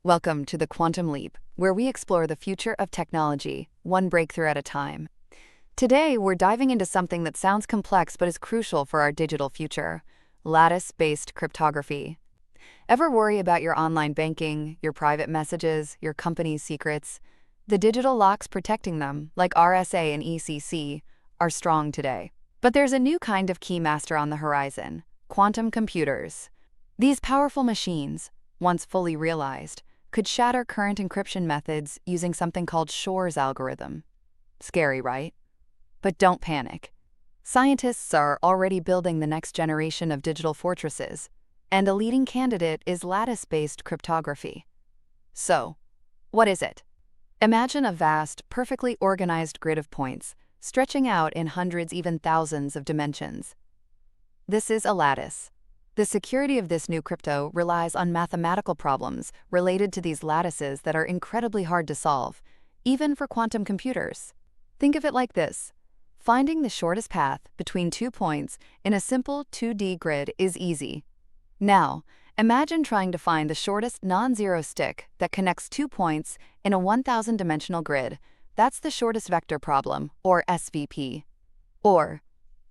Welcome to the Quantum Leap, where we explore the future of technology, one breakthrough at a time. Today, we're diving into something that sounds complex but is crucial for our digital future: lattice-based cryptography. Ever worry about your online banking, your private messages, your company's secrets? The digital locks protecting them, like RSA and ECC, are strong today. But there's a new kind of keymaster on the horizon: quantum computers. These powerful machines, once fully realized, could shatter current encryption methods using something called Shor's algorithm. Scary, right? But don't panic. Scientists are already building the next generation of digital fortresses, and a leading candidate is lattice-based cryptography. So, what is it? Imagine a vast, perfectly organized grid of points, stretching out in hundreds, even thousands of dimensions. This is a lattice. The security of this new crypto relies on mathematical problems related to these lattices that are incredibly hard to solve, even for quantum computers. Think of it like this: finding the shortest path between 2 points in a simple 2D grid is easy. Now, imagine trying to find the shortest non-zero stick that connects 2 points in a 1,000-dimensional grid. That's the shortest vector problem, or SVP. Or,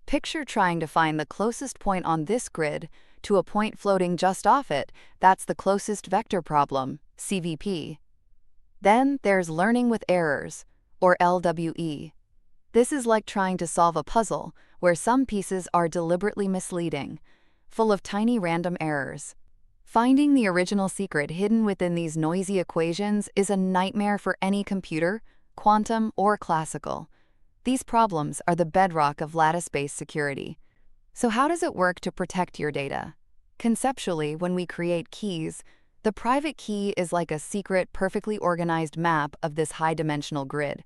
picture trying to find the closest point on this grid to a point floating just off it. That's the closest vector problem, CVP. Then there's learning with errors, or LWE. This is like trying to solve a puzzle where some pieces are deliberately misleading, full of tiny random errors. Finding the original secret hidden within these noisy equations is a nightmare for any computer, quantum or classical. These problems are the bedrock of lattice-based security. So how does it work to protect your data? Conceptually, when we create keys, the private key is like a secret, perfectly organized map of this high-dimensional grid.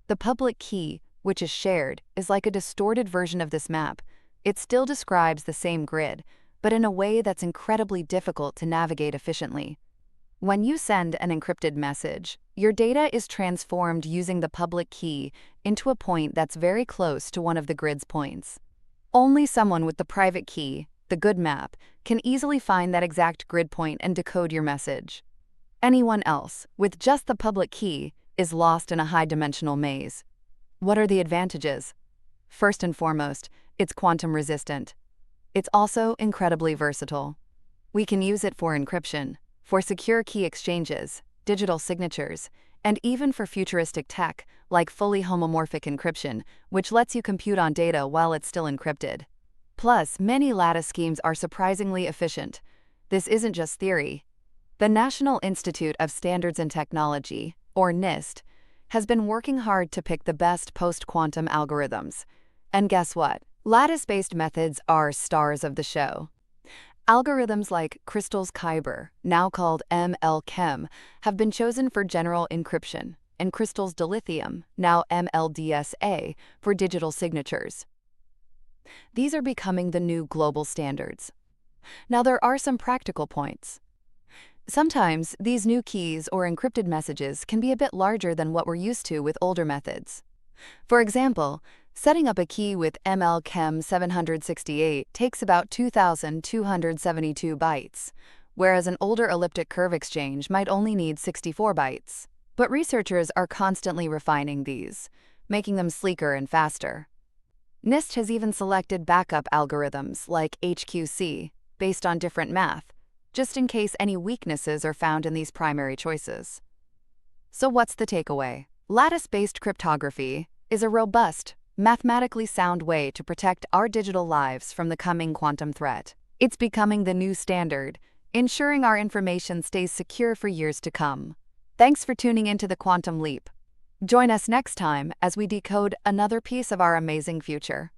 The public key, which is shared, is like a distorted version of this map. It still describes the same grid, but in a way that's incredibly difficult to navigate efficiently. When you send an encrypted message, your data is transformed using the public key into a point that's very close to one of the grid's points. Only someone with the private key, the good map, can easily find that exact grid point and decode your message. Anyone else, with just the public key, is lost in a high-dimensional maze. What are the advantages? First and foremost, it's quantum resistant. It's also incredibly versatile. We can use it for encryption, for secure key exchanges, digital signatures, and even for futuristic tech like fully homomorphic encryption, which lets you compute on data while it's still encrypted. Plus, many lattice schemes are surprisingly efficient. This isn't just theory. The National Institute of Standards and Technology, or NIST, has been working hard to pick the best post-quantum algorithms. And guess what? Lattice-based methods are stars of the show. Algorithms like CRYSTALS-Kyber, now called ML-KEM, have been chosen for general encryption, and CRYSTALS-Dilithium, now ML-DSA, for digital signatures. These are becoming the new global standards. Now, there are some practical points. Sometimes, these new keys or encrypted messages can be a bit larger than what we're used to with older methods. For example, setting up a key with ML-KEM 768 takes about 2,272 bytes, whereas an older elliptic curve exchange might only need 64 bytes. But researchers are constantly refining these, making them sleeker and faster. NIST has even selected backup algorithms like HQC based on different math, just in case any weaknesses are found in these primary choices. So what's the takeaway? Lattice-based cryptography is a robust, mathematically sound way to protect our digital lives from the coming quantum threat. It's becoming the new standard, ensuring our information stays secure for years to come. Thanks for tuning into the Quantum Leap. Join us next time as we decode another piece of our amazing future.